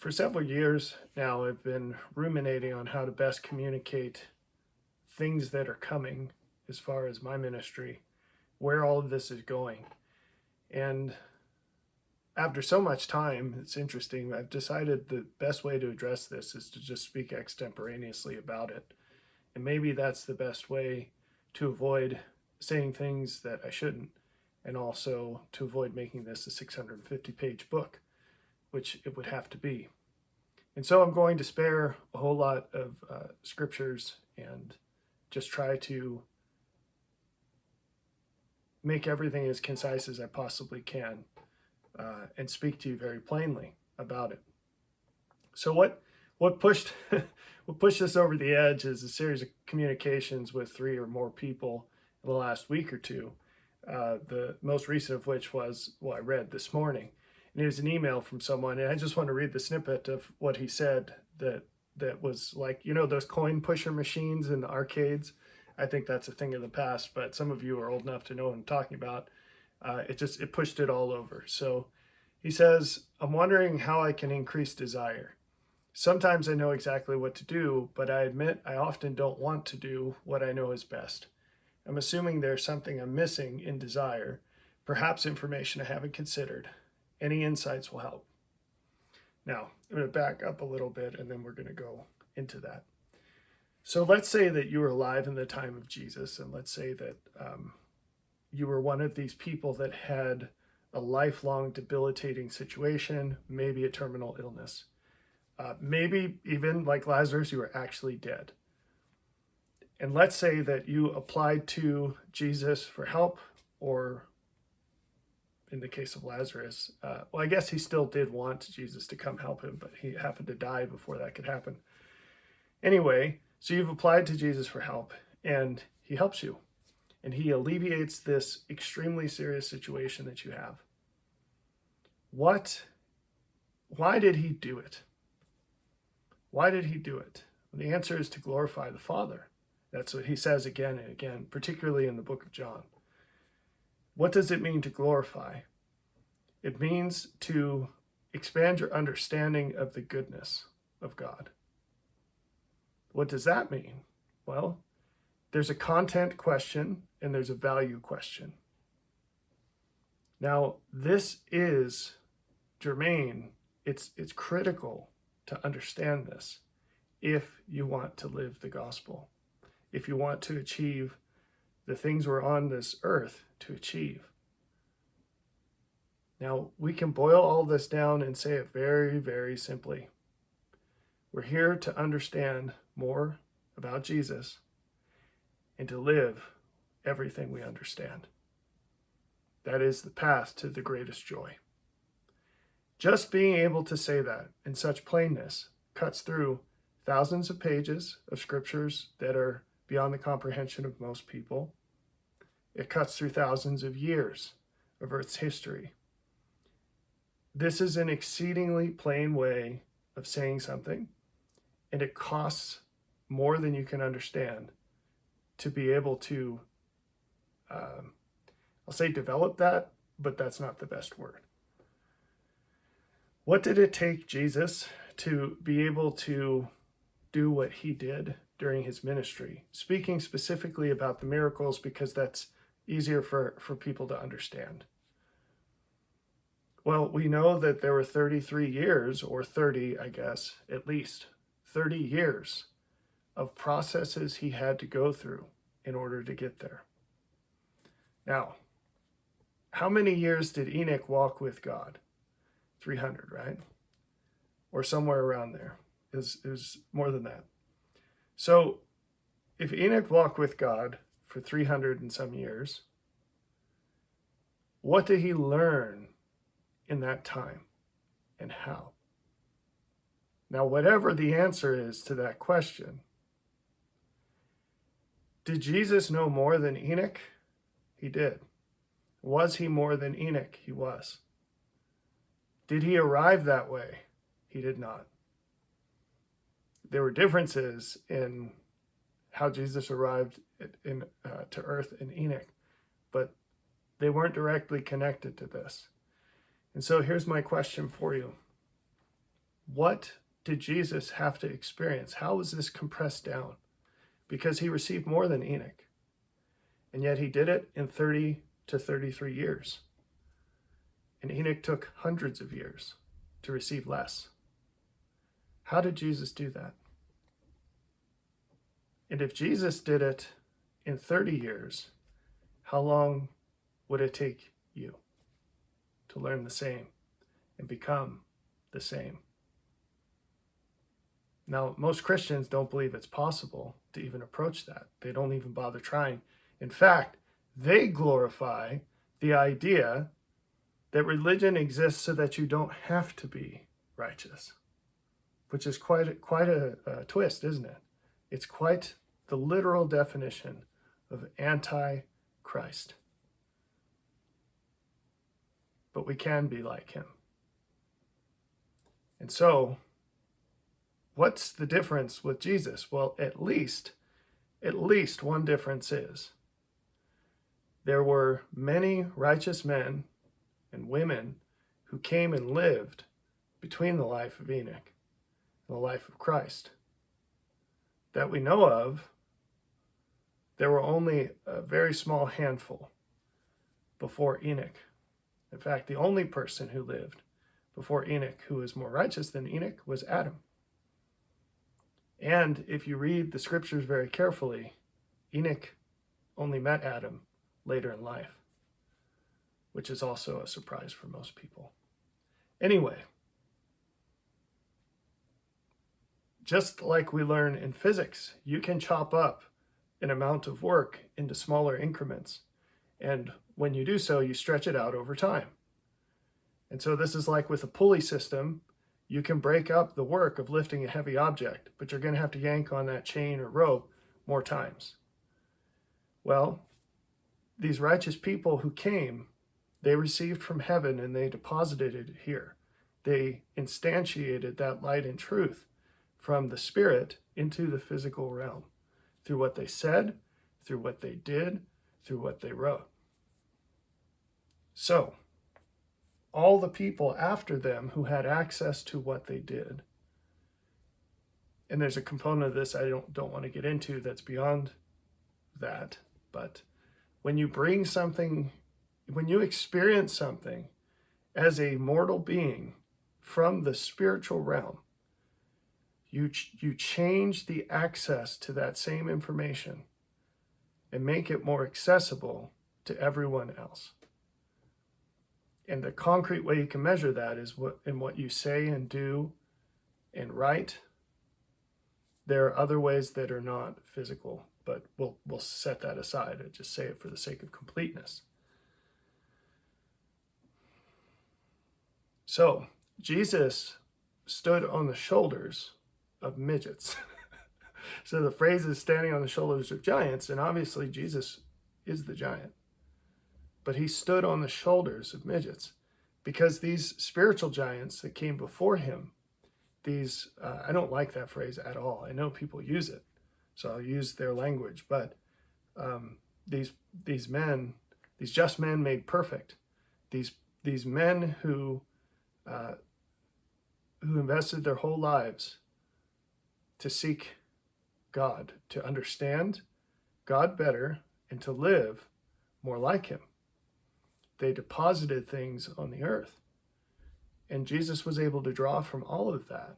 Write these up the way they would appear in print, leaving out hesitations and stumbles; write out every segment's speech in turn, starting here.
For several years now, I've been ruminating on how to best communicate things that are coming as far as my ministry, where all of this is going. And after so much time, it's interesting, I've decided the best way to address this is to just speak extemporaneously about it. And maybe that's the best way to avoid saying things that I shouldn't, and also to avoid making this a 650-page book, which it would have to be. And so I'm going to spare a whole lot of scriptures and just try to make everything as concise as I possibly can and speak to you very plainly about it. So what pushed what pushed us over the edge is a series of communications with 3 or more people in the last week or two. The most recent of which was what I read this morning. And it was an email from someone, and I just want to read the snippet of what he said that was like, those coin pusher machines in the arcades. I think that's a thing of the past, but some of you are old enough to know what I'm talking about. It pushed it all over. So he says, I'm wondering how I can increase desire. Sometimes I know exactly what to do, but I admit I often don't want to do what I know is best. I'm assuming there's something I'm missing in desire, perhaps information I haven't considered. Any insights will help. Now, I'm going to back up a little bit and then we're going to go into that. So let's say that you were alive in the time of Jesus, and let's say that you were one of these people that had a lifelong debilitating situation, maybe a terminal illness. Maybe even like Lazarus, you were actually dead. And let's say that you applied to Jesus for help, or in the case of Lazarus, well, I guess he still did want Jesus to come help him, but he happened to die before that could happen. Anyway, so you've applied to Jesus for help, and he helps you, and he alleviates this extremely serious situation that you have. Why did he do it? Why did he do it? Well, the answer is to glorify the Father. That's what he says again and again, particularly in the book of John. What does it mean to glorify? It means to expand your understanding of the goodness of God. What does that mean? Well, there's a content question and there's a value question. Now, this is germane. It's critical to understand this if you want to live the gospel, if you want to achieve the things we're on this earth to achieve. Now, we can boil all this down and say it very, very simply. We're here to understand more about Jesus and to live everything we understand. That is the path to the greatest joy. Just being able to say that in such plainness cuts through thousands of pages of scriptures that are beyond the comprehension of most people. It cuts through thousands of years of Earth's history. This is an exceedingly plain way of saying something, and it costs more than you can understand to be able to, I'll say develop that, but that's not the best word. What did it take Jesus to be able to do what he did during his ministry? Speaking specifically about the miracles, because that's easier for people to understand. Well, we know that there were 33 years, or 30, I guess, at least 30 years of processes he had to go through in order to get there. Now, how many years did Enoch walk with God? 300, right? Or somewhere around there. It was more than that. So if Enoch walked with God for 300 and some years, what did he learn in that time and how? Now, whatever the answer is to that question, did Jesus know more than Enoch? He did. Was he more than Enoch? He was. Did he arrive that way? He did not. There were differences in how Jesus arrived to earth in Enoch, but they weren't directly connected to this. And so here's my question for you. What did Jesus have to experience? How was this compressed down? Because he received more than Enoch, and yet he did it in 30 to 33 years. And Enoch took hundreds of years to receive less. How did Jesus do that? And if Jesus did it in 30 years, how long would it take you to learn the same and become the same? Now, most Christians don't believe it's possible to even approach that. They don't even bother trying. In fact, they glorify the idea that religion exists so that you don't have to be righteous, which is quite a twist, isn't it? It's quite the literal definition of anti-Christ. But we can be like him. And so, what's the difference with Jesus? Well, at least one difference is there were many righteous men and women who came and lived between the life of Enoch and the life of Christ. That we know of, there were only a very small handful before Enoch. In fact, the only person who lived before Enoch who was more righteous than Enoch was Adam. And if you read the scriptures very carefully, Enoch only met Adam later in life, which is also a surprise for most people. Anyway, just like we learn in physics, you can chop up an amount of work into smaller increments. And when you do so, you stretch it out over time. And so this is like with a pulley system. You can break up the work of lifting a heavy object, but you're going to have to yank on that chain or rope more times. Well, these righteous people who came, they received from heaven and they deposited it here. They instantiated that light and truth from the spirit into the physical realm through what they said, through what they did, through what they wrote. So, all the people after them who had access to what they did, and there's a component of this I don't want to get into that's beyond that, but when you bring something, when you experience something as a mortal being from the spiritual realm, you change the access to that same information and make it more accessible to everyone else. And the concrete way you can measure that is what you say and do and write. There are other ways that are not physical, but we'll set that aside and just say it for the sake of completeness. So, Jesus stood on the shoulders of midgets. So the phrase is standing on the shoulders of giants, and obviously Jesus is the giant. But he stood on the shoulders of midgets because these spiritual giants that came before him, these, I don't like that phrase at all. I know people use it, so I'll use their language. But these men, these just men made perfect, these men who invested their whole lives to seek God, to understand God better, and to live more like him. They deposited things on the earth. And Jesus was able to draw from all of that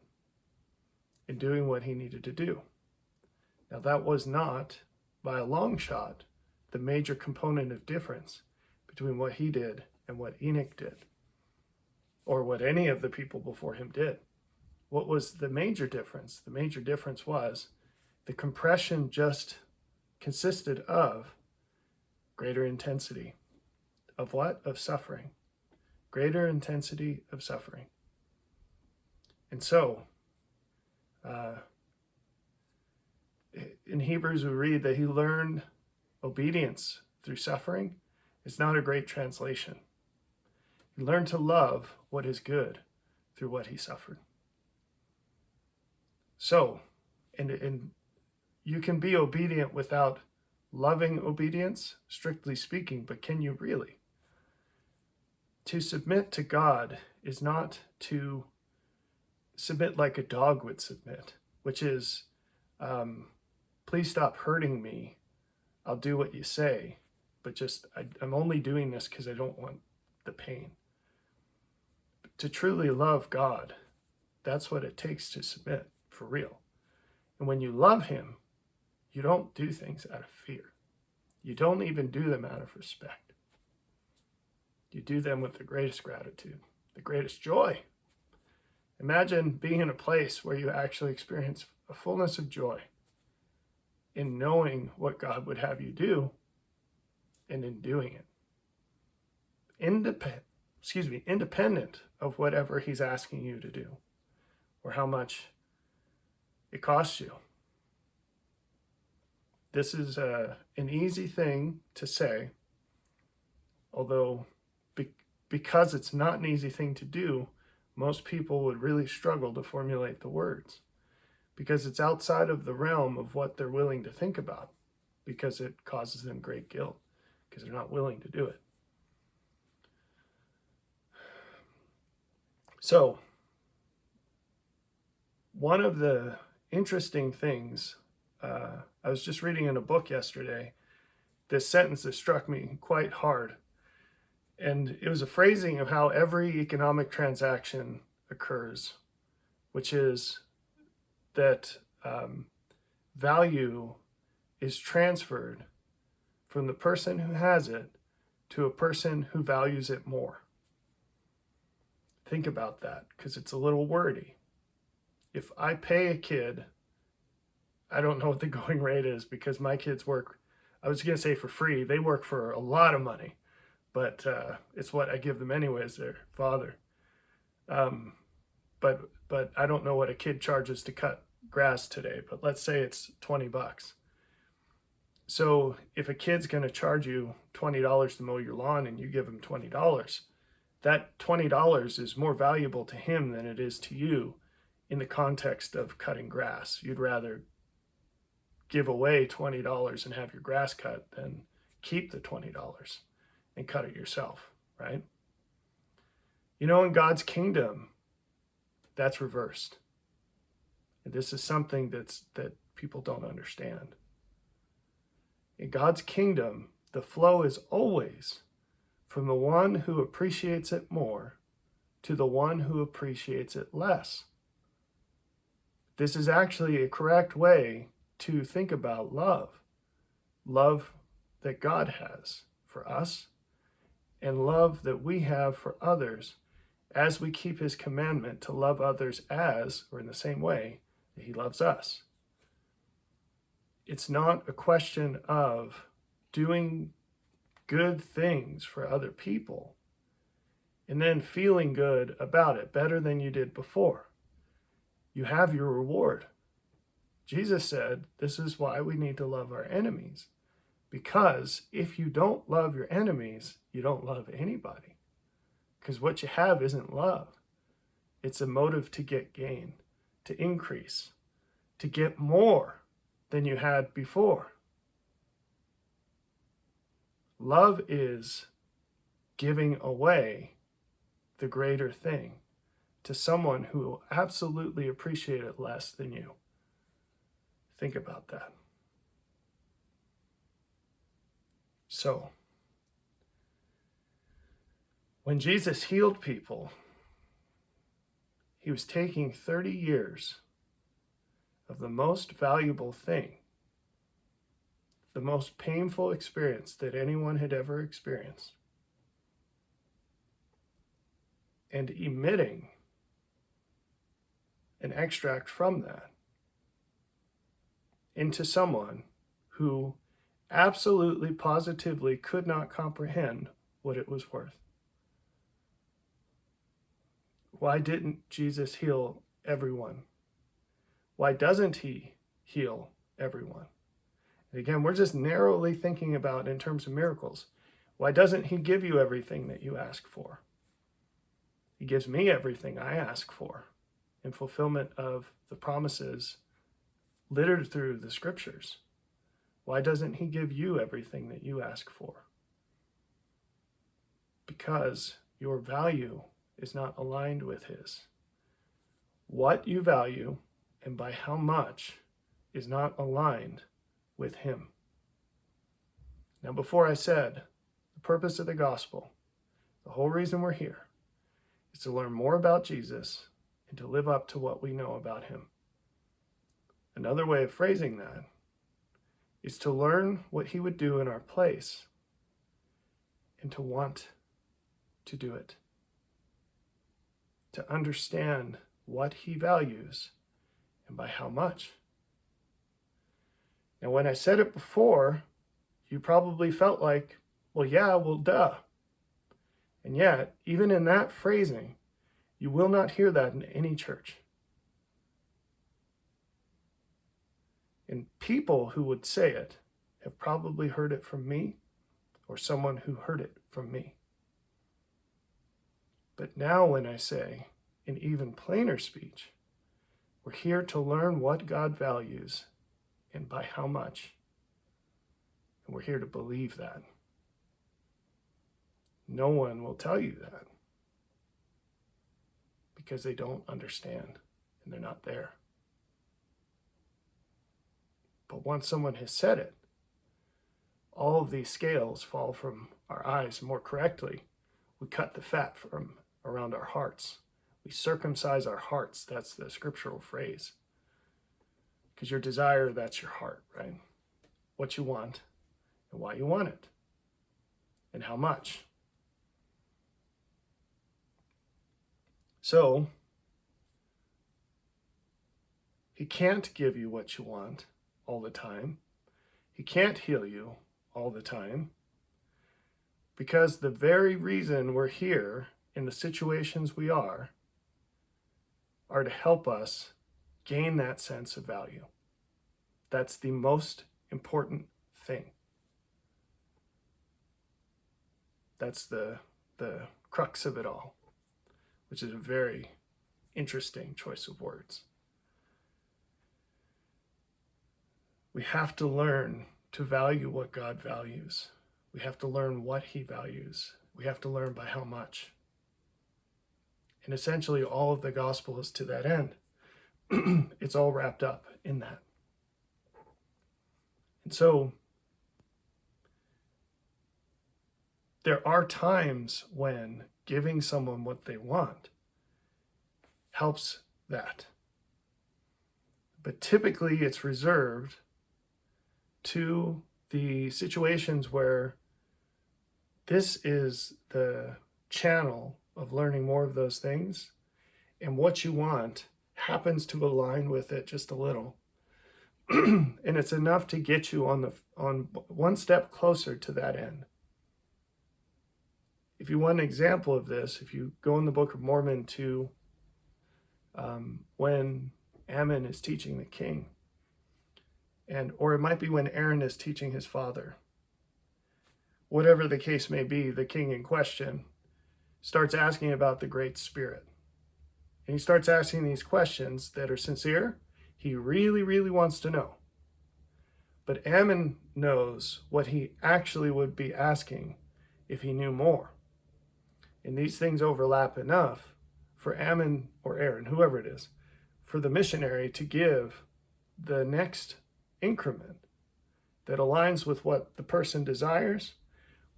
in doing what he needed to do. Now, that was not, by a long shot, the major component of difference between what he did and what Enoch did, or what any of the people before him did. What was the major difference? The major difference was the compression just consisted of greater intensity. Of what? Of suffering. Greater intensity of suffering. And so, in Hebrews we read that he learned obedience through suffering. It's not a great translation. He learned to love what is good through what he suffered. So, and you can be obedient without loving obedience, strictly speaking, but can you really? To submit to God is not to submit like a dog would submit, which is, please stop hurting me. I'll do what you say, but I'm only doing this because I don't want the pain. To truly love God, that's what it takes to submit for real. And when you love him, you don't do things out of fear. You don't even do them out of respect. You do them with the greatest gratitude, the greatest joy. Imagine being in a place where you actually experience a fullness of joy in knowing what God would have you do and in doing it. Independent of whatever he's asking you to do or how much it costs you. This is an easy thing to say, although because it's not an easy thing to do, most people would really struggle to formulate the words because it's outside of the realm of what they're willing to think about, because it causes them great guilt because they're not willing to do it. So, one of the interesting things, I was just reading in a book yesterday, this sentence that struck me quite hard. And it was a phrasing of how every economic transaction occurs, which is that value is transferred from the person who has it to a person who values it more. Think about that, because it's a little wordy. If I pay a kid, I don't know what the going rate is because my kids work, I was going to say for free, they work for a lot of money. But it's what I give them anyway as their father. But I don't know what a kid charges to cut grass today, but let's say it's $20. So if a kid's going to charge you $20 to mow your lawn and you give him $20, that $20 is more valuable to him than it is to you in the context of cutting grass. You'd rather give away $20 and have your grass cut than keep the $20 and cut it yourself, right? You know, in God's kingdom, that's reversed. And this is something that people don't understand. In God's kingdom, the flow is always from the one who appreciates it more to the one who appreciates it less. This is actually a correct way to think about love. Love that God has for us, and love that we have for others as we keep his commandment to love others as, or in the same way, that he loves us. It's not a question of doing good things for other people and then feeling good about it, better than you did before. You have your reward. Jesus said, this is why we need to love our enemies. Because if you don't love your enemies, you don't love anybody. Because what you have isn't love. It's a motive to get gain, to increase, to get more than you had before. Love is giving away the greater thing to someone who will absolutely appreciate it less than you. Think about that. So, when Jesus healed people, he was taking 30 years of the most valuable thing, the most painful experience that anyone had ever experienced, and emitting an extract from that into someone who absolutely, positively could not comprehend what it was worth. Why didn't Jesus heal everyone? Why doesn't he heal everyone? And again, we're just narrowly thinking about in terms of miracles. Why doesn't he give you everything that you ask for? He gives me everything I ask for in fulfillment of the promises littered through the scriptures. Why doesn't he give you everything that you ask for? Because your value is not aligned with his. what you value and by how much is not aligned with him. Now, before I said, the purpose of the gospel, the whole reason we're here, is to learn more about Jesus and to live up to what we know about him. Another way of phrasing that is to learn what he would do in our place and to want to do it. To understand what he values and by how much. Now, when I said it before, you probably felt like, well, yeah, well, duh. And yet, even in that phrasing, you will not hear that in any church. And people who would say it have probably heard it from me or someone who heard it from me. But now when I say, in even plainer speech, we're here to learn what God values and by how much. And we're here to believe that. No one will tell you that because they don't understand and they're not there. But once someone has said it, all of these scales fall from our eyes. More correctly, we cut the fat from around our hearts. We circumcise our hearts. That's the scriptural phrase. Because your desire, that's your heart, right? What you want and why you want it and how much. So, he can't give you what you want all the time. He can't heal you all the time. Because the very reason we're here in the situations we are to help us gain that sense of value. That's the most important thing. That's the crux of it all, which is a very interesting choice of words. We have to learn to value what God values. We have to learn what he values. We have to learn by how much. And essentially all of the gospel is to that end. It's all wrapped up in that. And so there are times when giving someone what they want helps that. But typically it's reserved to the situations where this is the channel of learning more of those things, and what you want happens to align with it just a little. And it's enough to get you on one step closer to that end. If you want an example of this, if you go in the Book of Mormon to when Ammon is teaching the king, or it might be when Aaron is teaching his father. Whatever the case may be, the king in question starts asking about the Great Spirit. And he starts asking these questions that are sincere. He really, really wants to know. But Ammon knows what he actually would be asking if he knew more. And these things overlap enough for Ammon or Aaron, whoever it is, for the missionary to give the next increment that aligns with what the person desires,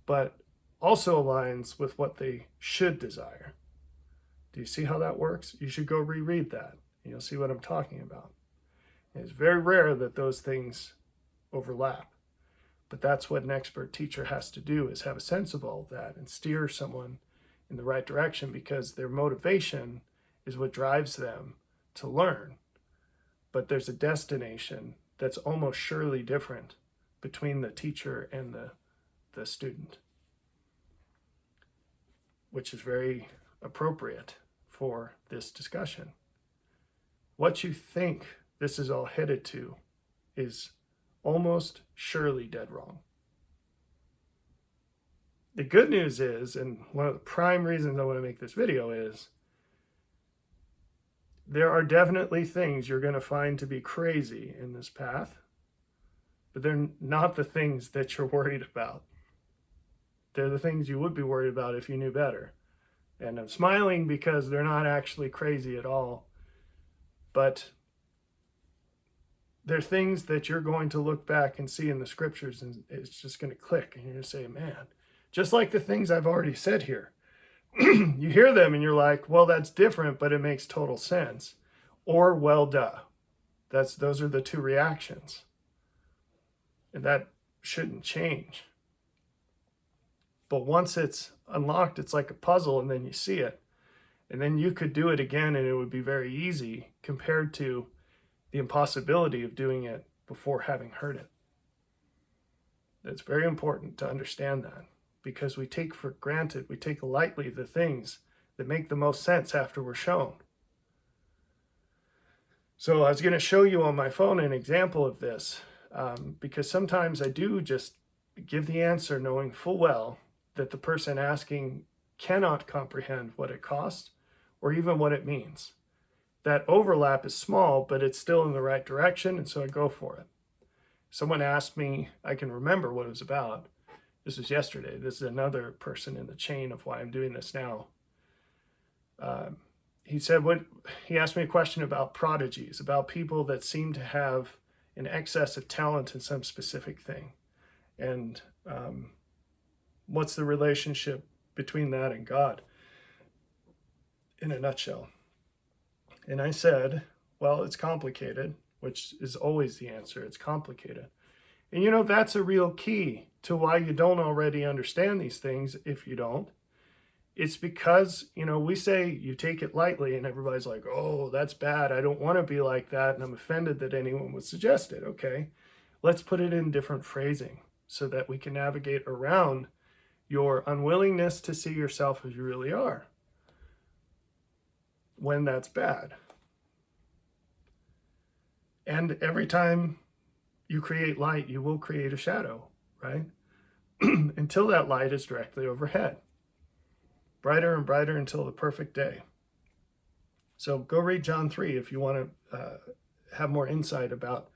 but also aligns with what they should desire. Do you see how that works? You should go reread that, and you'll see what I'm talking about. And it's very rare that those things overlap, but that's what an expert teacher has to do, is have a sense of all of that and steer someone in the right direction, because their motivation is what drives them to learn. But there's a destination that's almost surely different between the teacher and the student, which is very appropriate for this discussion. What you think this is all headed to is almost surely dead wrong. The good news is, and one of the prime reasons I want to make this video is, there are definitely things you're going to find to be crazy in this path, but they're not the things that you're worried about. They're the things you would be worried about if you knew better. And I'm smiling because they're not actually crazy at all. but they're things that you're going to look back and see in the scriptures, and it's just going to click, and you're going to say, man, just like the things I've already said here. You hear them and you're like, well, that's different, but it makes total sense. Or, well, duh. Those are the two reactions. And that shouldn't change. But once it's unlocked, it's like a puzzle, and then you see it. And then you could do it again, and it would be very easy compared to the impossibility of doing it before having heard it. It's very important to understand that, because we take for granted, we take lightly the things that make the most sense after we're shown. So I was going to show you on my phone an example of this, because sometimes I do just give the answer knowing full well that the person asking cannot comprehend what it costs or even what it means. That overlap is small, but it's still in the right direction, and so I go for it. Someone asked me, I can remember what it was about. This was yesterday. This is another person in the chain of why I'm doing this now. He asked me a question about prodigies, about people that seem to have an excess of talent in some specific thing. And what's the relationship between that and God in a nutshell? And I said, well, it's complicated, which is always the answer. It's complicated. And that's a real key to why you don't already understand these things if you don't. It's because, we say you take it lightly and everybody's like, oh, that's bad. I don't want to be like that. And I'm offended that anyone would suggest it. Okay, let's put it in different phrasing so that we can navigate around your unwillingness to see yourself as you really are when that's bad. And every time you create light, you will create a shadow, right? Until that light is directly overhead. Brighter and brighter until the perfect day. So go read John 3 if you want to have more insight about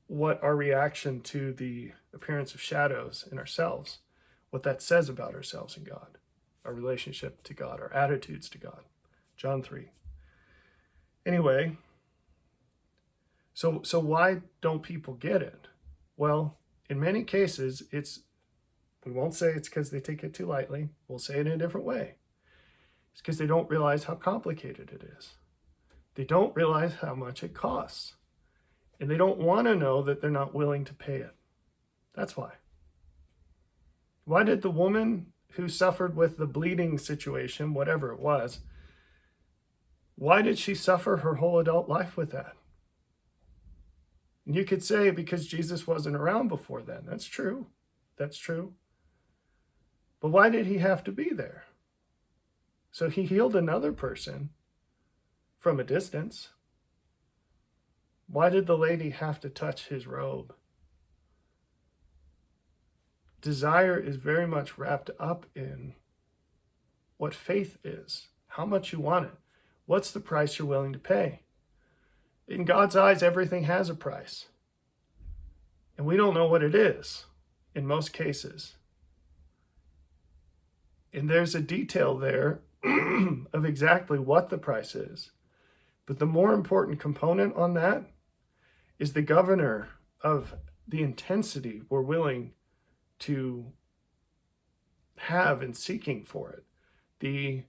what our reaction to the appearance of shadows in ourselves, what that says about ourselves and God, our relationship to God, our attitudes to God. John 3. Anyway, so why don't people get it? Well, in many cases, we won't say it's because they take it too lightly. We'll say it in a different way. It's because they don't realize how complicated it is. They don't realize how much it costs. And they don't want to know that they're not willing to pay it. That's why. Why did the woman who suffered with the bleeding situation, whatever it was, why did she suffer her whole adult life with that? And you could say because Jesus wasn't around before then. That's true. That's true. But why did he have to be there? So he healed another person from a distance. Why did the lady have to touch his robe? Desire is very much wrapped up in what faith is, how much you want it, what's the price you're willing to pay. In God's eyes, everything has a price. And we don't know what it is in most cases. And there's a detail there of exactly what the price is. But the more important component on that is the governor of the intensity we're willing to have in seeking for it. The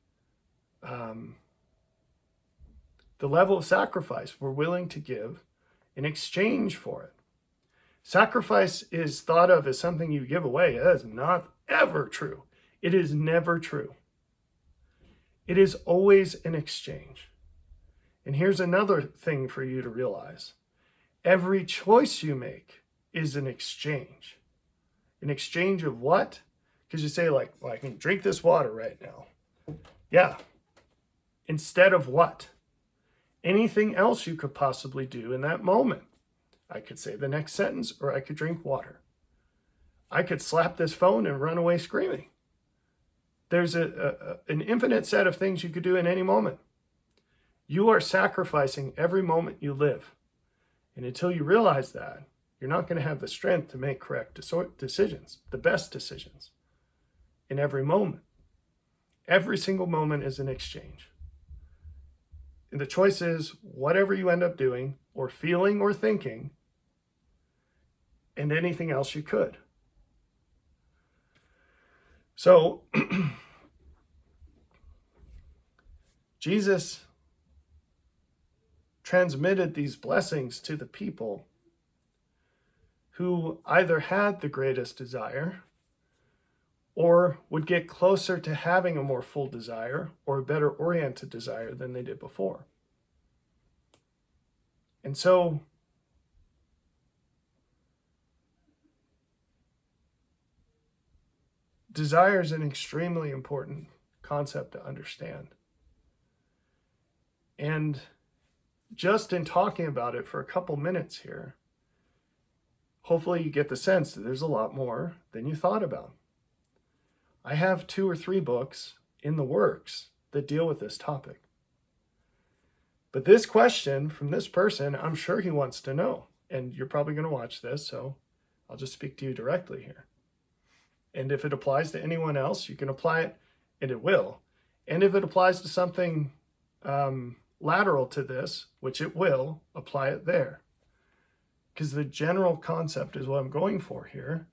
level of sacrifice we're willing to give in exchange for it. Sacrifice is thought of as something you give away. That is not ever true. It is never true. It is always an exchange. And here's another thing for you to realize. Every choice you make is an exchange. An exchange of what? Because you say well, I can drink this water right now. Yeah. Instead of what? Anything else you could possibly do in that moment. I could say the next sentence, or I could drink water. I could slap this phone and run away screaming. There's an infinite set of things you could do in any moment. You are sacrificing every moment you live. And until you realize that, you're not going to have the strength to make correct decisions, the best decisions, in every moment. Every single moment is an exchange. And the choice is whatever you end up doing or feeling or thinking, and anything else you could. So Jesus transmitted these blessings to the people who either had the greatest desire or would get closer to having a more full desire or a better oriented desire than they did before. And so desire is an extremely important concept to understand. And just in talking about it for a couple minutes here, hopefully you get the sense that there's a lot more than you thought about. I have 2 or 3 books in the works that deal with this topic. But this question from this person, I'm sure he wants to know. And you're probably going to watch this, so I'll just speak to you directly here. And if it applies to anyone else, you can apply it, and it will. And if it applies to something lateral to this, which it will, apply it there. Because the general concept is what I'm going for here.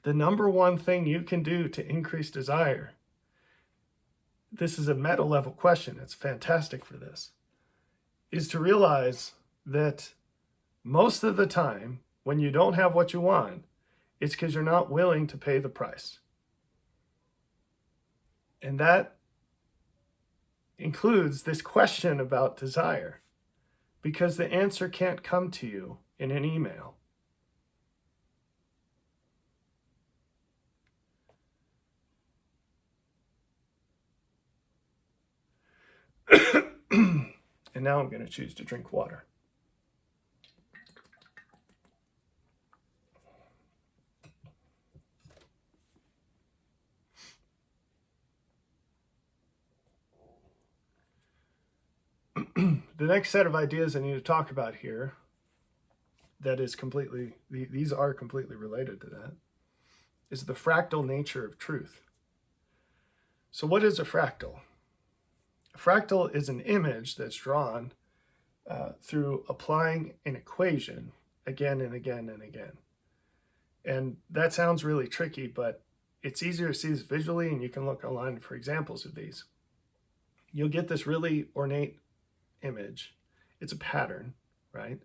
The number one thing you can do to increase desire, this is a meta level question, it's fantastic for this, is to realize that most of the time when you don't have what you want, it's because you're not willing to pay the price. And that includes this question about desire, because the answer can't come to you in an email. And now I'm going to choose to drink water. The next set of ideas I need to talk about here, that is completely, these are completely related to that, is the fractal nature of truth. So what is a fractal? A fractal is an image that's drawn through applying an equation again and again and again. And that sounds really tricky, but it's easier to see this visually, and you can look online for examples of these. You'll get this really ornate image. It's a pattern, right?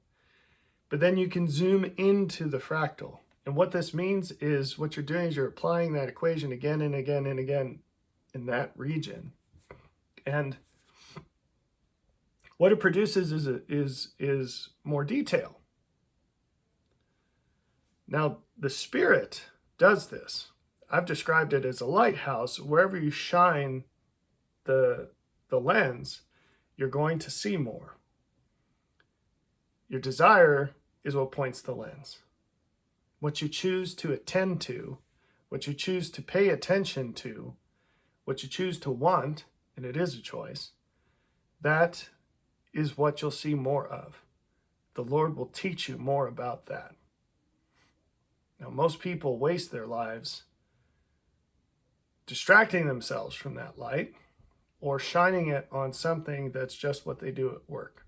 But then you can zoom into the fractal. And what this means is what you're doing is you're applying that equation again and again and again in that region. And what it produces is more detail. Now, the Spirit does this. I've described it as a lighthouse. Wherever you shine the lens, you're going to see more. Your desire is what points the lens. What you choose to attend to, what you choose to pay attention to, what you choose to want, and it is a choice, that is what you'll see more of. The Lord will teach you more about that. Now, most people waste their lives distracting themselves from that light or shining it on something that's just what they do at work.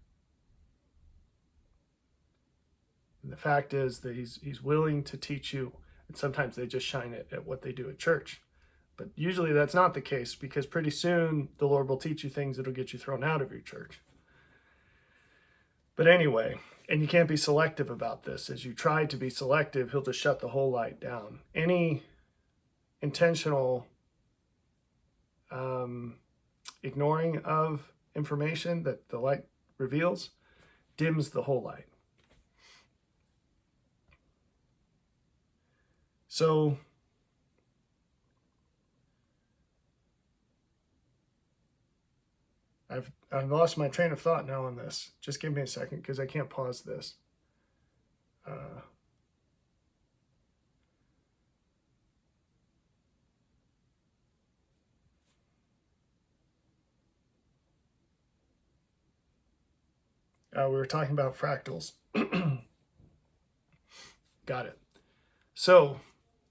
And the fact is that he's willing to teach you, and sometimes they just shine it at what they do at church. But usually that's not the case, because pretty soon the Lord will teach you things that'll get you thrown out of your church. But anyway, and you can't be selective about this. As you try to be selective, he'll just shut the whole light down. Any intentional ignoring of information that the light reveals dims the whole light. So I've lost my train of thought now on this. Just give me a second, because I can't pause this. We were talking about fractals. Got it. So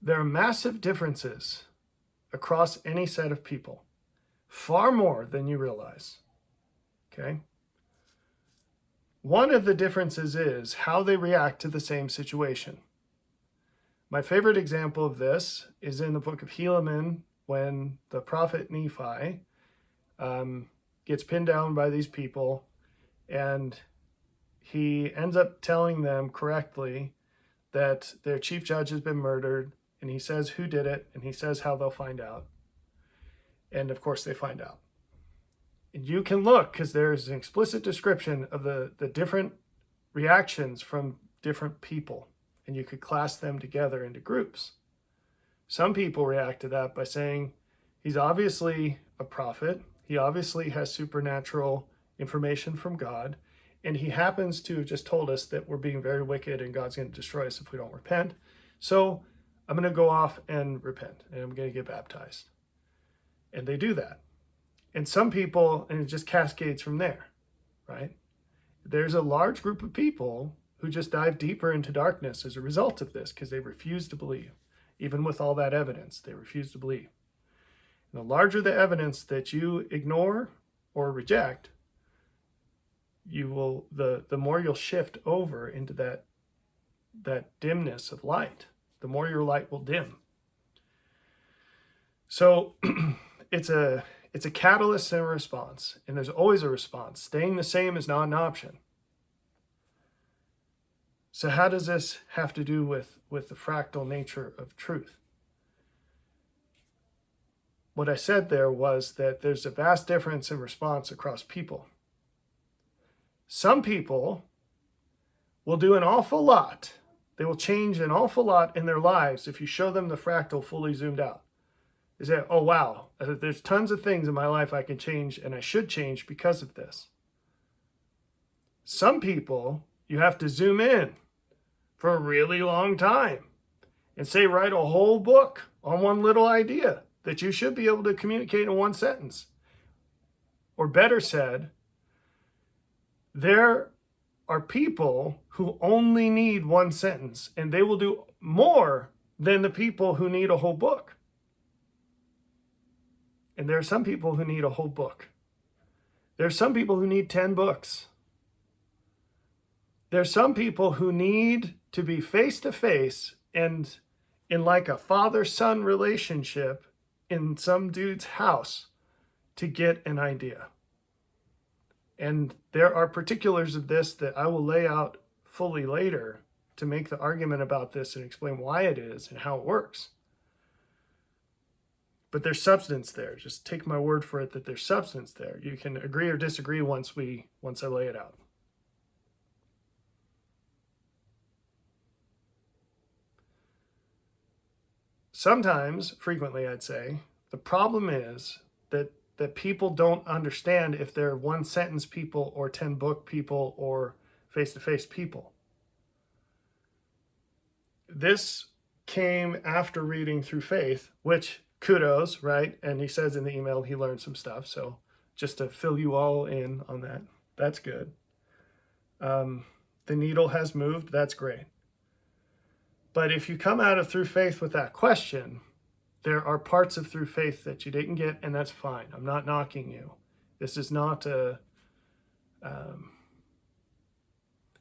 there are massive differences across any set of people. far more than you realize. Okay? One of the differences is how they react to the same situation. My favorite example of this is in the book of Helaman, when the prophet Nephi gets pinned down by these people, and he ends up telling them correctly that their chief judge has been murdered, and he says who did it, and he says how they'll find out. And of course they find out. And you can look, because there's an explicit description of the different reactions from different people, and you could class them together into groups. Some people react to that by saying, he's obviously a prophet, he obviously has supernatural information from God, and he happens to have just told us that we're being very wicked and God's going to destroy us if we don't repent. So I'm going to go off and repent, and I'm going to get baptized. And they do that. And some people, and it just cascades from there, right? There's a large group of people who just dive deeper into darkness as a result of this, because they refuse to believe. Even with all that evidence, they refuse to believe. And the larger the evidence that you ignore or reject, the more you'll shift over into that dimness of light. The more your light will dim. So it's a catalyst and a response, and there's always a response. Staying the same is not an option. So how does this have to do with the fractal nature of truth? What I said there was that there's a vast difference in response across people. Some people will do an awful lot. They will change an awful lot in their lives if you show them the fractal fully zoomed out. They say, oh wow, there's tons of things in my life I can change and I should change because of this. Some people, you have to zoom in for a really long time and say, write a whole book on one little idea that you should be able to communicate in one sentence. Or better said, there are people who only need one sentence, and they will do more than the people who need a whole book. And there are some people who need a whole book. There are some people who need 10 books. There are some people who need to be face to face and in like a father-son relationship in some dude's house to get an idea. And there are particulars of this that I will lay out fully later to make the argument about this and explain why it is and how it works. But there's substance there. Just take my word for it that there's substance there. You can agree or disagree once I lay it out. Sometimes, frequently I'd say, the problem is that people don't understand if they're one sentence people or 10 book people or face-to-face people. This came after reading Through Faith, which kudos, right? And he says in the email he learned some stuff. So just to fill you all in on that, that's good. The needle has moved. That's great. But if you come out of Through Faith with that question, there are parts of Through Faith that you didn't get, and that's fine. I'm not knocking you. This is not a,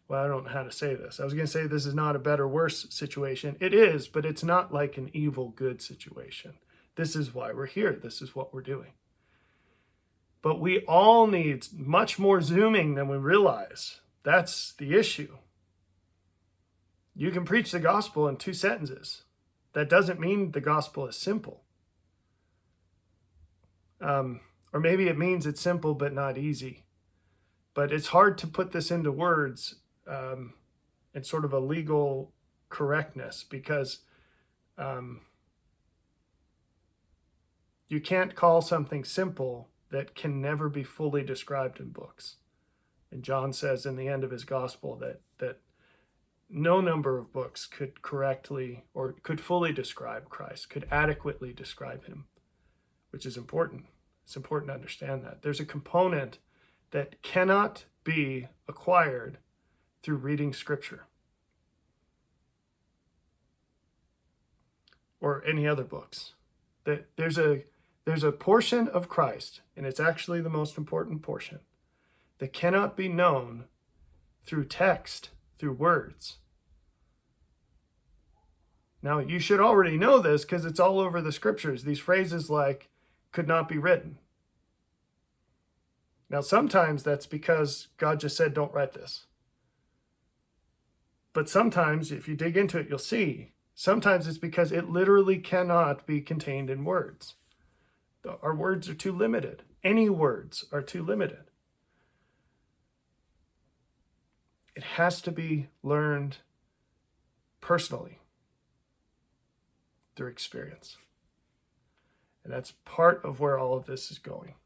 well, I don't know how to say this. I was going to say this is not a better, worse situation. It is, but it's not like an evil, good situation. This is why we're here. This is what we're doing. But we all need much more zooming than we realize. That's the issue. You can preach the gospel in 2 sentences. That doesn't mean the gospel is simple. Or maybe it means it's simple but not easy. But it's hard to put this into words in sort of a legal correctness, because you can't call something simple that can never be fully described in books. And John says in the end of his gospel that no number of books could correctly or could fully describe Christ, could adequately describe him, which is important. It's important to understand that. There's a component that cannot be acquired through reading Scripture or any other books. There's there's a portion of Christ, and it's actually the most important portion, that cannot be known through text, through words. Now, you should already know this because it's all over the scriptures. These phrases like could not be written. Now, sometimes that's because God just said, don't write this. But sometimes, if you dig into it, you'll see, sometimes it's because it literally cannot be contained in words. Our words are too limited. Any words are too limited. It has to be learned personally through experience. And that's part of where all of this is going.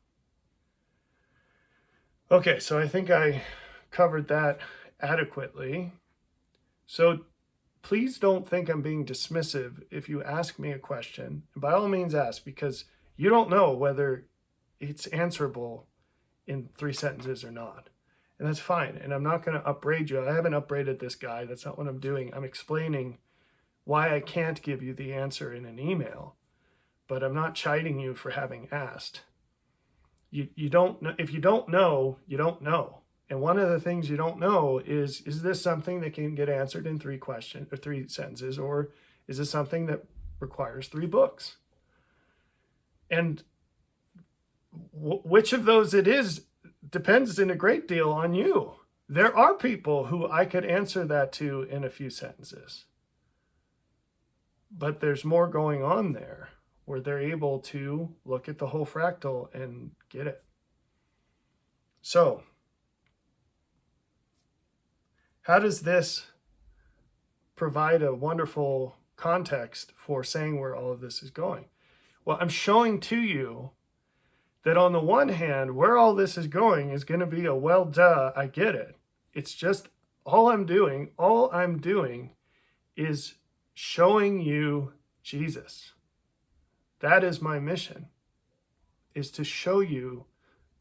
Okay, so I think I covered that adequately. So please don't think I'm being dismissive if you ask me a question. And by all means ask, because you don't know whether it's answerable in 3 sentences or not. And that's fine. And I'm not going to upbraid you. I haven't upbraided this guy. That's not what I'm doing. I'm explaining why I can't give you the answer in an email. But I'm not chiding you for having asked. You don't know. If you don't know, you don't know. And one of the things you don't know is this something that can get answered in 3 questions or 3 sentences, or is this something that requires 3 books? And which of those it is depends in a great deal on you. There are people who I could answer that to in a few sentences. But there's more going on there where they're able to look at the whole fractal and get it. So, how does this provide a wonderful context for saying where all of this is going? Well, I'm showing to you that on the one hand, where all this is going is going to be a well, duh, I get it. It's just all I'm doing is showing you Jesus. That is my mission, is to show you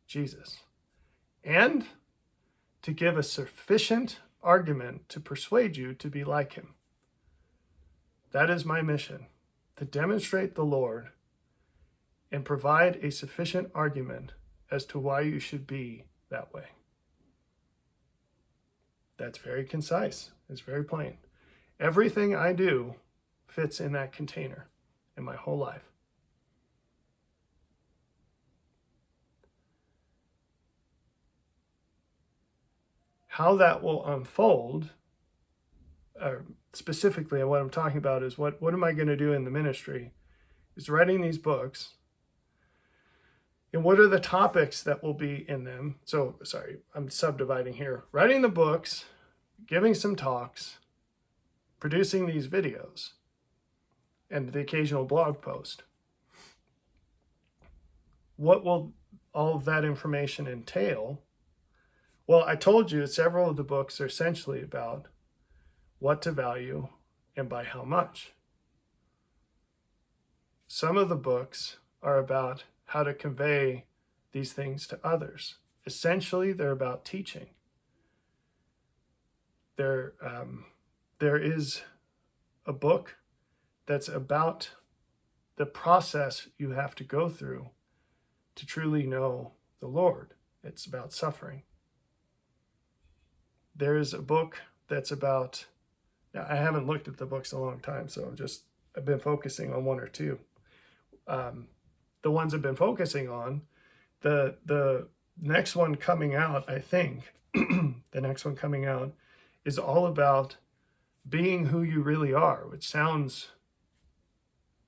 Jesus and to give a sufficient argument to persuade you to be like him. That is my mission, to demonstrate the Lord and provide a sufficient argument as to why you should be that way. That's very concise. It's very plain. Everything I do fits in that container in my whole life. How that will unfold, specifically what I'm talking about is what am I going to do in the ministry, is writing these books. And what are the topics that will be in them? So, sorry, I'm subdividing here. Writing the books, giving some talks, producing these videos, and the occasional blog post. What will all of that information entail? Well, I told you several of the books are essentially about what to value and by how much. Some of the books are about how to convey these things to others. Essentially, they're about teaching. There is a book that's about the process you have to go through to truly know the Lord. It's about suffering. There's a book that's about, I haven't looked at the books in a long time, so I've been focusing on 1 or 2. The ones I've been focusing on, the next one coming out, I think, the next one coming out is all about being who you really are, which sounds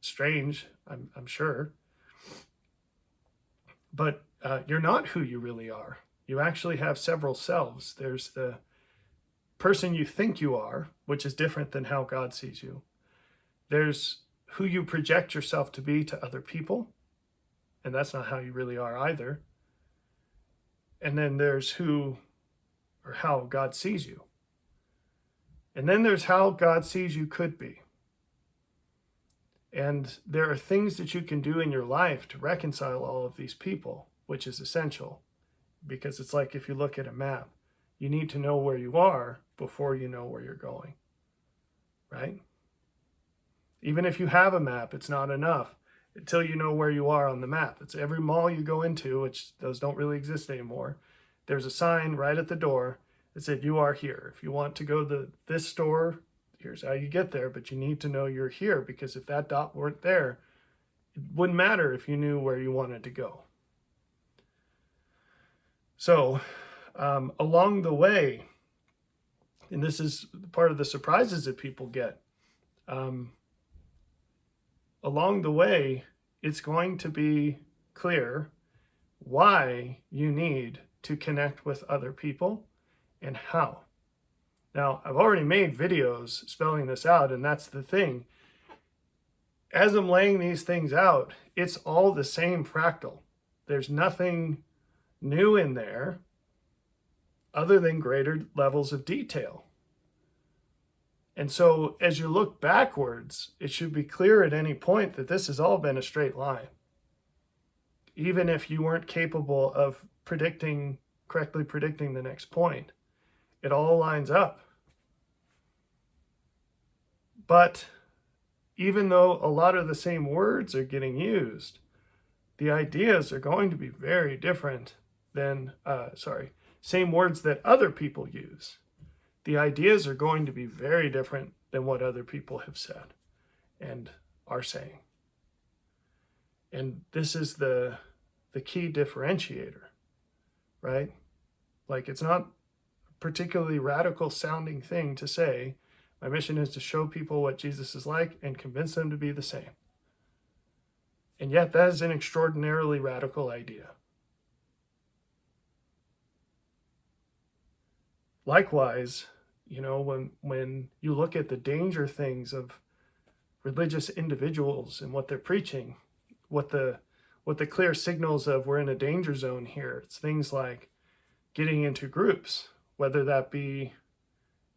strange, I'm sure. But you're not who you really are. You actually have several selves. There's the person you think you are, which is different than how God sees you. There's who you project yourself to be to other people, and that's not how you really are either. And then there's who or how God sees you. And then there's how God sees you could be. And there are things that you can do in your life to reconcile all of these people, which is essential. Because it's like if you look at a map, you need to know where you are before you know where you're going, right? Even if you have a map, it's not enough. until you know where you are on the map. It's every mall you go into, which those don't really exist anymore. There's a sign right at the door that said, you are here. If you want to go to this store, here's how you get there, but you need to know you're here, because if that dot weren't there, it wouldn't matter if you knew where you wanted to go. So along the way, and this is part of the surprises that people get, along the way, it's going to be clear why you need to connect with other people and how. Now, I've already made videos spelling this out, and that's the thing. As I'm laying these things out, it's all the same fractal. There's nothing new in there other than greater levels of detail. And so as you look backwards, it should be clear at any point that this has all been a straight line. Even if you weren't capable of correctly predicting the next point, it all lines up. But even though a lot of the same words are getting used, the ideas are going to be very different than, same words that other people use. The ideas are going to be very different than what other people have said and are saying. And this is the key differentiator, right? Like, it's not a particularly radical sounding thing to say, my mission is to show people what Jesus is like and convince them to be the same. And yet that is an extraordinarily radical idea. Likewise, you know, when you look at the danger things of religious individuals and what they're preaching, what the clear signals of we're in a danger zone here, it's things like getting into groups, whether that be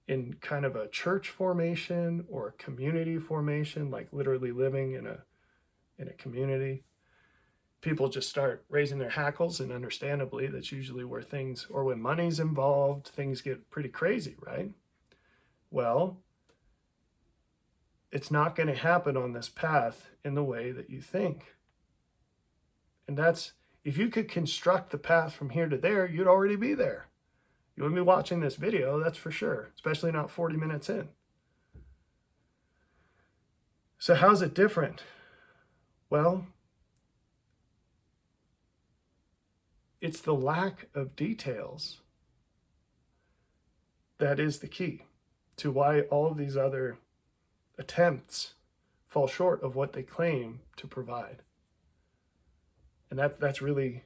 in kind of a church formation or a community formation, like literally living in a community. People just start raising their hackles, and understandably, that's usually where things, or when money's involved, things get pretty crazy, right? Well, it's not going to happen on this path in the way that you think. And that's, if you could construct the path from here to there, you'd already be there. You wouldn't be watching this video, that's for sure, especially not 40 minutes in. So how's it different? Well, it's the lack of details that is the key to why all of these other attempts fall short of what they claim to provide. And that's really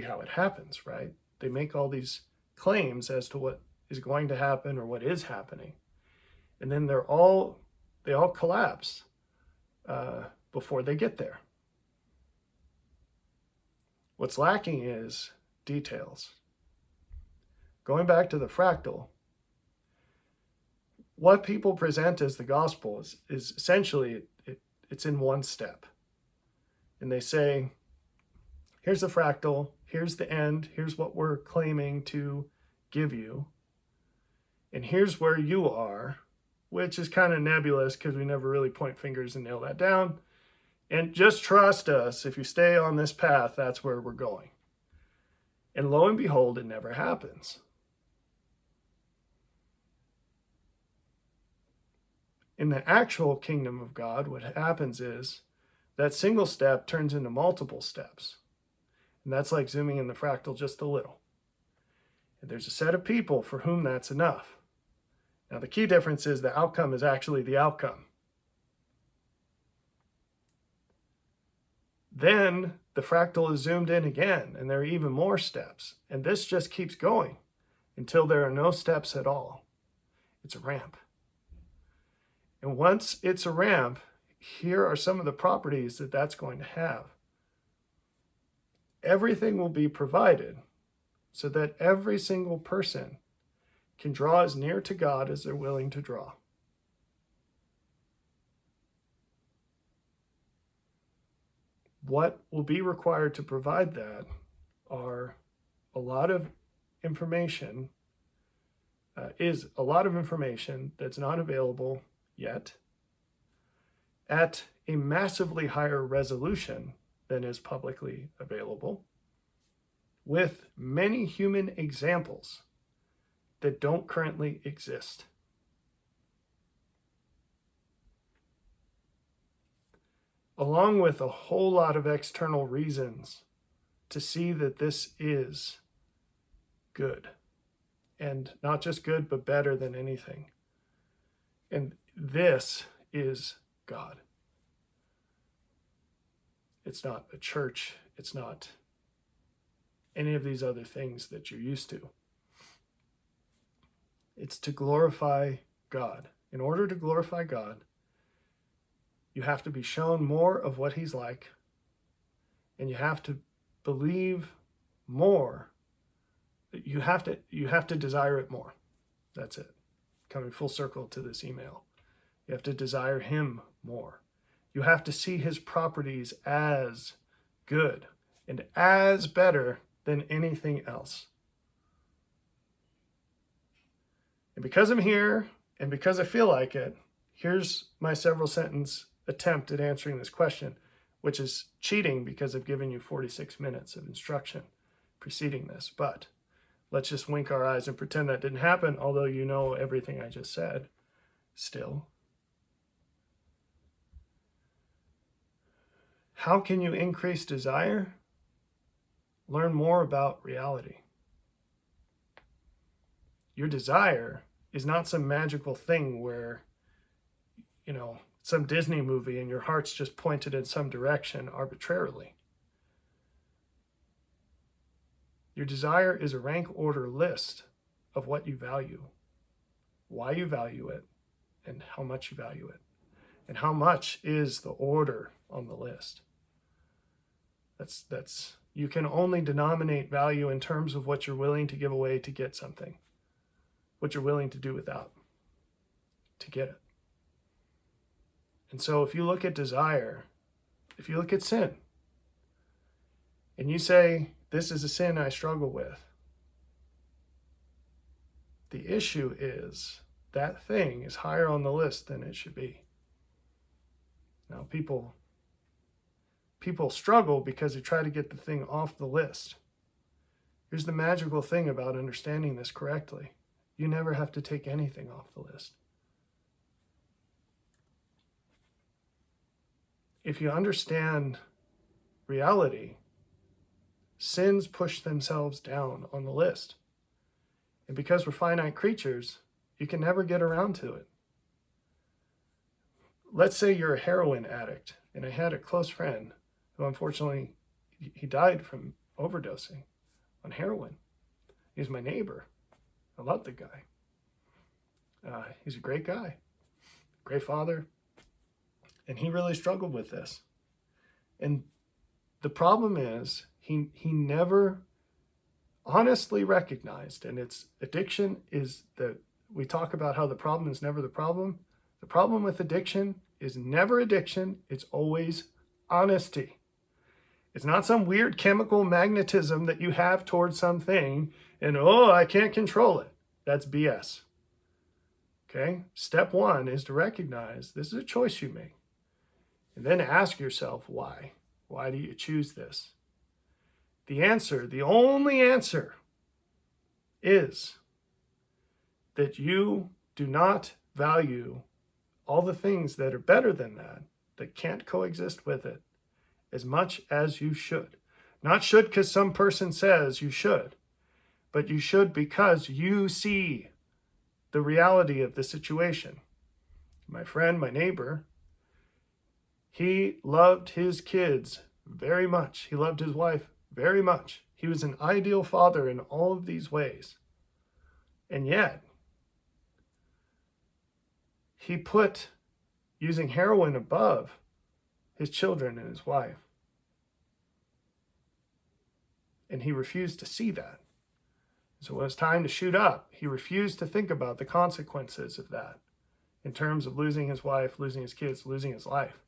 how it happens, right? They make all these claims as to what is going to happen or what is happening, and then they all collapse before they get there. What's lacking is details. Going back to the fractal, what people present as the gospel is essentially, it's in one step. And they say, here's the fractal, here's the end, here's what we're claiming to give you, and here's where you are, which is kind of nebulous because we never really point fingers and nail that down. And just trust us, if you stay on this path, that's where we're going. And lo and behold, it never happens. In the actual kingdom of God, what happens is that single step turns into multiple steps. And that's like zooming in the fractal just a little. And there's a set of people for whom that's enough. Now, the key difference is the outcome is actually the outcome. Then the fractal is zoomed in again, and there are even more steps. And this just keeps going until there are no steps at all. It's a ramp. And once it's a ramp, here are some of the properties that that's going to have. Everything will be provided so that every single person can draw as near to God as they're willing to draw. What will be required to provide that are a lot of information, is a lot of information that's not available yet at a massively higher resolution than is publicly available, with many human examples that don't currently exist. Along with a whole lot of external reasons to see that this is good. And not just good, but better than anything. And this is God. It's not a church. It's not any of these other things that you're used to. It's to glorify God. In order to glorify God, you have to be shown more of what he's like, and you have to believe more. You have to desire it more. That's it. Coming full circle to this email. You have to desire him more. You have to see his properties as good and as better than anything else. And because I'm here, and because I feel like it, here's my several sentence attempt at answering this question, which is cheating because I've given you 46 minutes of instruction preceding this. But let's just wink our eyes and pretend that didn't happen, although you know everything I just said still. How can you increase desire? Learn more about reality. Your desire is not some magical thing where, some Disney movie and your heart's just pointed in some direction arbitrarily. Your desire is a rank order list of what you value, why you value it, and how much you value it. And how much is the order on the list. That's you can only denominate value in terms of what you're willing to give away to get something, what you're willing to do without to get it. And so if you look at desire, if you look at sin, and you say, this is a sin I struggle with, the issue is that thing is higher on the list than it should be. Now, people struggle because they try to get the thing off the list. Here's the magical thing about understanding this correctly. You never have to take anything off the list. If you understand reality, sins push themselves down on the list. And because we're finite creatures, you can never get around to it. Let's say you're a heroin addict, and I had a close friend who unfortunately, he died from overdosing on heroin. He was my neighbor. I loved the guy. He's a great guy, great father, and he really struggled with this. And the problem is he never honestly recognized, and it's addiction is that we talk about how the problem is never the problem. The problem with addiction is never addiction. It's always honesty. It's not some weird chemical magnetism that you have towards something and, I can't control it. That's BS. Okay? Step one is to recognize this is a choice you make. And then ask yourself why. Why do you choose this? The answer, the only answer, is that you do not value all the things that are better than that can't coexist with it, as much as you should. Not should because some person says you should, but you should because you see the reality of the situation. My friend, my neighbor, he loved his kids very much. He loved his wife very much. He was an ideal father in all of these ways. And yet, he put using heroin above his children and his wife. And he refused to see that. So when it was time to shoot up, he refused to think about the consequences of that in terms of losing his wife, losing his kids, losing his life.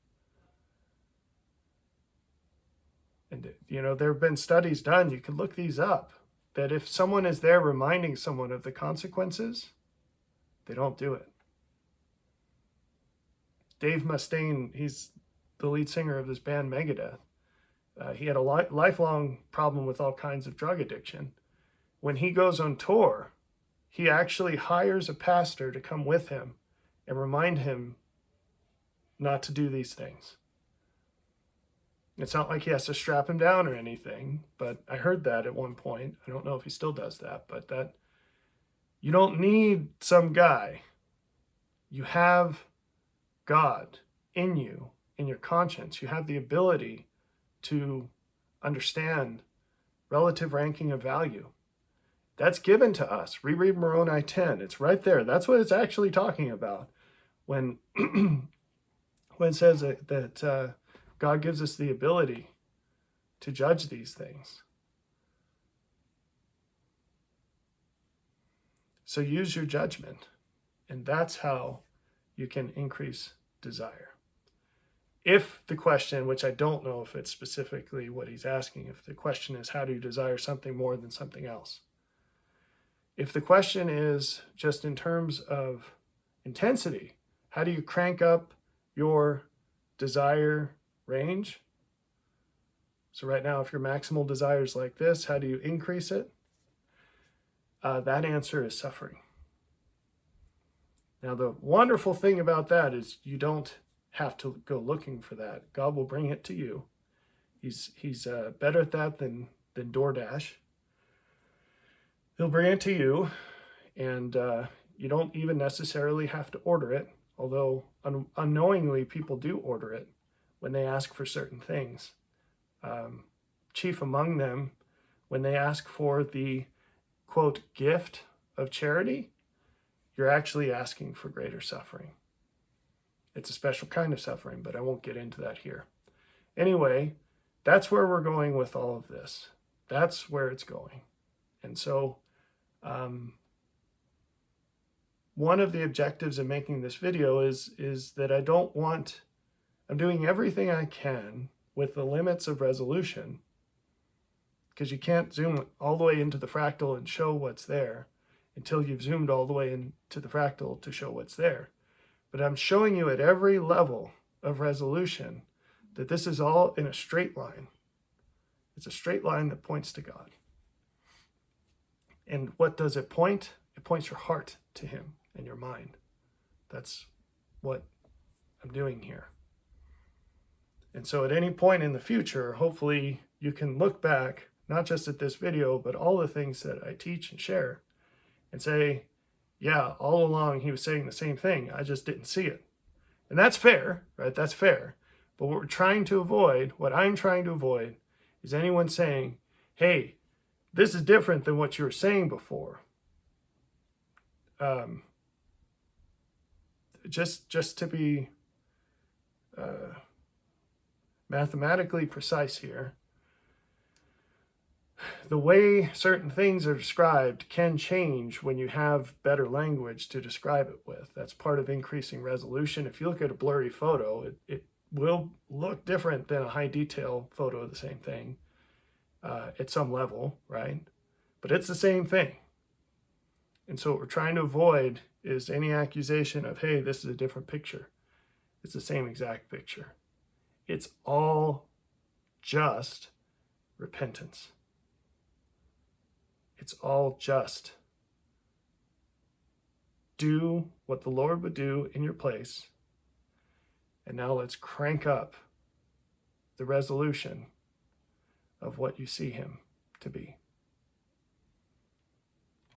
And, there have been studies done, you can look these up, that if someone is there reminding someone of the consequences, they don't do it. Dave Mustaine, he's the lead singer of this band Megadeth. He had a lifelong problem with all kinds of drug addiction. When he goes on tour, he actually hires a pastor to come with him and remind him not to do these things. It's not like he has to strap him down or anything, but I heard that at one point. I don't know if he still does that, but that you don't need some guy. You have God in you, in your conscience. You have the ability to understand relative ranking of value. That's given to us. Reread Moroni 10. It's right there. That's what it's actually talking about when when it says that God gives us the ability to judge these things. So use your judgment, and that's how you can increase desire. If the question, which I don't know if it's specifically what he's asking, if the question is how do you desire something more than something else? If the question is just in terms of intensity, how do you crank up your desire range? So right now, if your maximal desire is like this, how do you increase it? That answer is suffering. Now, the wonderful thing about that is you don't have to go looking for that. God will bring it to you. He's better at that than DoorDash. He'll bring it to you, and you don't even necessarily have to order it, although unknowingly people do order it when they ask for certain things. Chief among them, when they ask for the, quote, gift of charity, you're actually asking for greater suffering. It's a special kind of suffering, but I won't get into that here. Anyway, that's where we're going with all of this. That's where it's going. And so one of the objectives in making this video is that I'm doing everything I can with the limits of resolution, because you can't zoom all the way into the fractal and show what's there until you've zoomed all the way into the fractal to show what's there. But I'm showing you at every level of resolution that this is all in a straight line. It's a straight line that points to God. And what does it point? It points your heart to him and your mind. That's what I'm doing here. And so at any point in the future, hopefully you can look back, not just at this video, but all the things that I teach and share, and say, yeah, all along he was saying the same thing. I just didn't see it. And that's fair, right? That's fair. But what I'm trying to avoid is anyone saying, hey, this is different than what you were saying before. Just to be mathematically precise here, the way certain things are described can change when you have better language to describe it with. That's part of increasing resolution. If you look at a blurry photo, it will look different than a high detail photo of the same thing at some level, right? But it's the same thing. And so what we're trying to avoid is any accusation of, hey, this is a different picture. It's the same exact picture. It's all just repentance. It's all just do what the Lord would do in your place. And now let's crank up the resolution of what you see him to be.